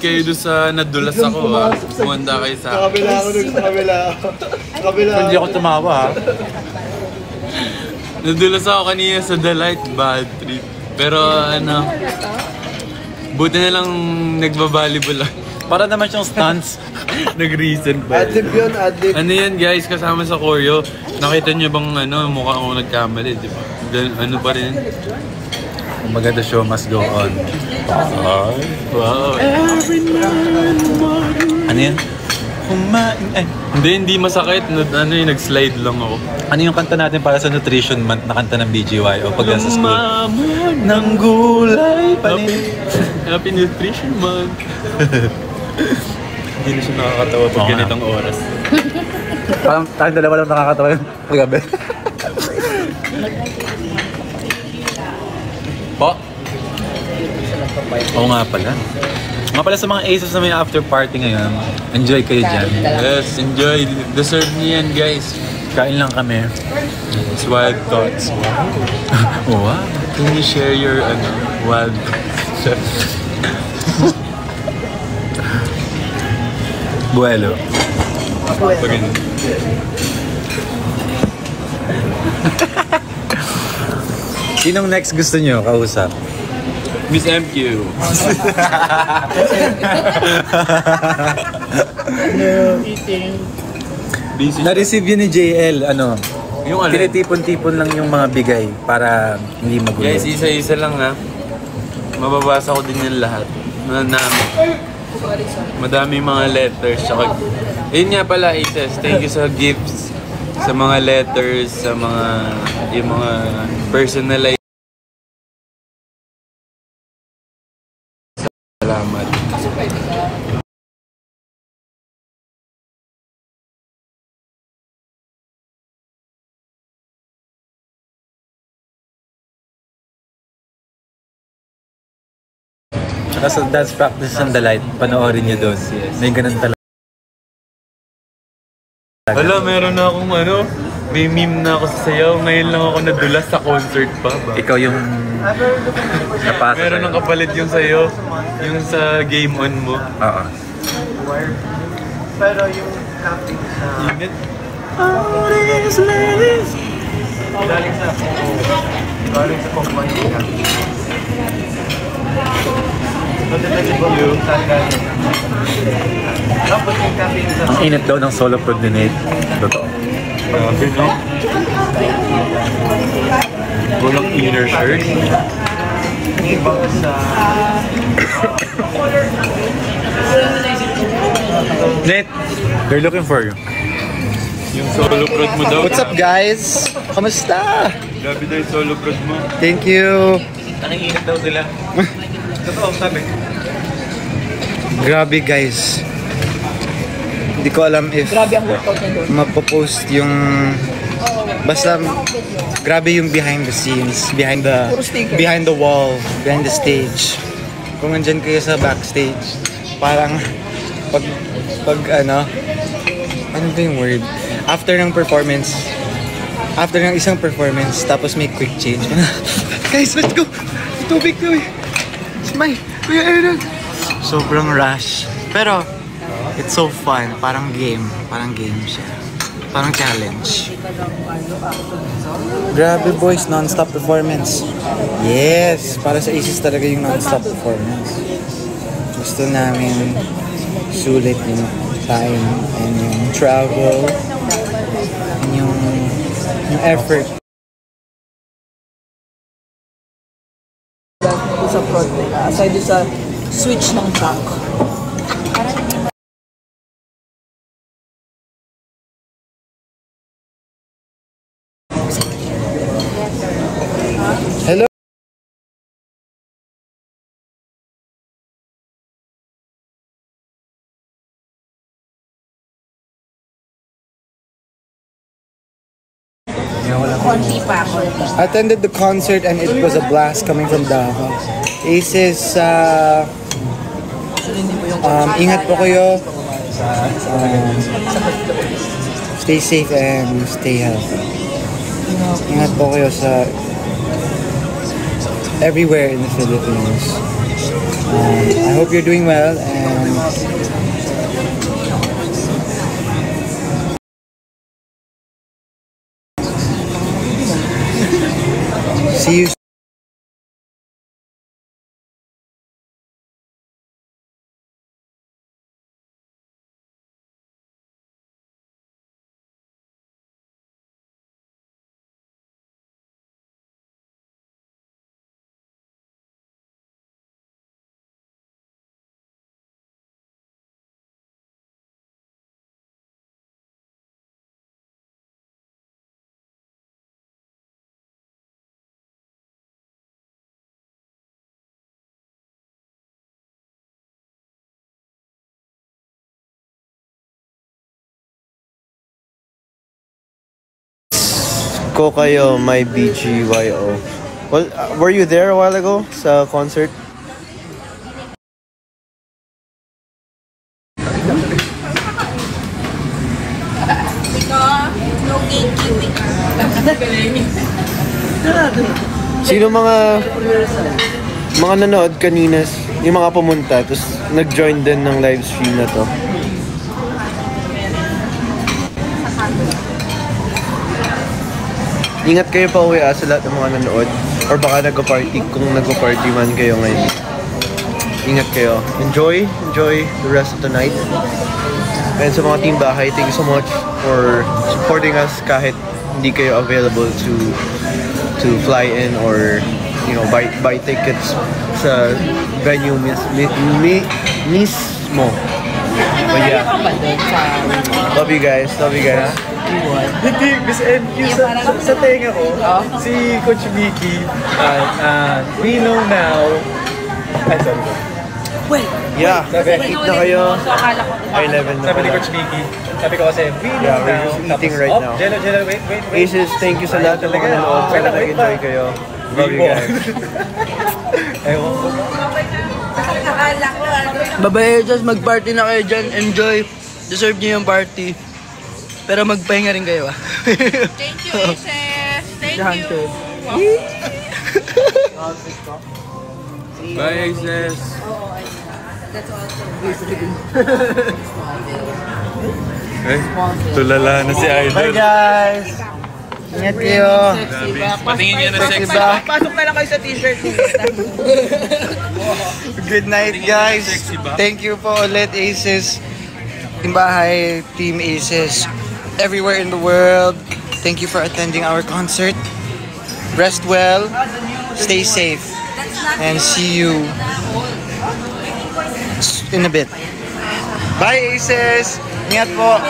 kayo doon sa nadulas ako ha. Kumanda kayo sa akin. Kabila ako dun, kabila. Hindi ako tumawa ha. Nadulas ako kanina sa The Light, bad trip. Pero ano, buti na lang nagbabalibol lang. Para naman siyang stunts. Nag-reason pa. Adlib yun, adlib. Ano yan guys, kasama sa choreo. Nakita niyo bang ano, mukha akong nagkamali, di ba? Ano pa rin? Kumbaga the show must go on. Wow. Ano yan? Hindi masakit. Ano yung nag-slide lang ako. Ano yung kanta natin para sa Nutrition Month na kanta ng BGY o pag sa school? Lumaman ng gulay Happy Nutrition Month. Hindi na siya nakakatawa pag ganitong oras. Parang tayong dalawa lang nakakatawa yung paggabi. Po? Oo nga pala. Nga pala sa mga aces na may after party ngayon, enjoy kayo dyan. Yes, enjoy. Deserve niyo yan guys. Kain lang kami. It's wild thoughts. Wow. Can you share your wild thoughts? Buelo. Sinong next gusto nyo kausap? Miss MQ. Na-receive yun ni JL, ano? Yung ano? Tinitipon-tipon lang yung mga bigay para hindi magulo. Guys, isa-isa lang ha. Mababasa ko din yung lahat. Madami mga letters. Tsaka, yun nga pala, Aces. Thank you sa gifts. Sa mga letters, sa mga, yung mga personalized. Salamat. Tsaka sa dance practice on the light, panoorin nyo doon. May ganun talaga. Wala, meron na akong may meme na ako sa sayaw. Ngayon lang ako nadulas sa concert pa ba? Ikaw yung napasa Meron sa'yo. ng kapalit yung sayo. Yung sa game on mo. Oo. Pero yung camping sa... Ingat. Galing sa kumpanya. Tapos yung camping sa... Ang init daw ng solo coordinate. Totoo. Grabe no? Walang inner shirt. Ibang sa... Nate, they're looking for you. Yung solo prod mo daw. What's up guys? Kamusta? Grabe daw yung solo prod mo. Thank you. Nanginginit daw sila. Totoo, sabi. Grabe guys. Hindi ko alam if mapopost yung basta grabe yung behind the scenes, behind the wall, behind the stage. Kung nandyan kayo sa backstage, parang pag ano ba yung word? After ng isang performance, tapos may quick change. Guys, let's go! Tubig to eh! Smile! Kuya Aaron! Sobrang rush. Pero, it's so fun. Parang game siya. Parang challenge. Grabe boys, non-stop performance. Yes! Para sa Aces talaga yung non-stop performance. Gusto namin sulit yung time and yung travel and yung effort. Sa prod nila, aside sa switch ng track. Hello. Attended the concert and it was a blast coming from Davao. Aces, ingat po kayo. Stay safe and stay healthy. Ingat po kayo sa everywhere in the Philippines. I hope you're doing well and see you. Ko kayo, my BGYO. Well, were you there a while ago sa concert? No gatekeeping. Sino mga nanood kanina, yung mga pumunta, tapos nag-join din ng live stream na to? Ingat kayo pa uwi sa lahat ng mga nanood. Or baka nag-party, kung nag-party man kayo ngayon. Ingat kayo. Enjoy the rest of the night. And sa mga team bahay, thank you so much for supporting us kahit hindi kayo available to fly in or buy tickets sa venue mismo. But yeah, love you guys. Hindi, Miss MQ sa tenga ko, si Coach Mickey, we know now. Ay, sorry. Yeah, 8 na kayo. 11 na Sabi ni pala. Coach Mickey, sabi ko kasi, we know Yeah, we're now. just eating right now. Jello, wait. Aces, thank you sa lahat ng mga nanood. Sana nag-enjoy kayo. Love you guys. Ewan ko. Babae, just mag-party na kayo dyan. Enjoy. Deserve niyo yung party. Pero magpahinga rin kayo, ah. Thank you, Aces. Thank you. Bye, Aces. Eh, tulala na si Bye Idol. guys! Ingat kayo! Patingin niya na sexy Sexy ba? Pasok na lang kayo sa t-shirt. Good night guys! Thank you po ulit Aces. Team Bahay, Team Aces, everywhere in the world. Thank you for attending our concert. Rest well, stay safe, and see you in a bit. Bye Aces! Ingat po!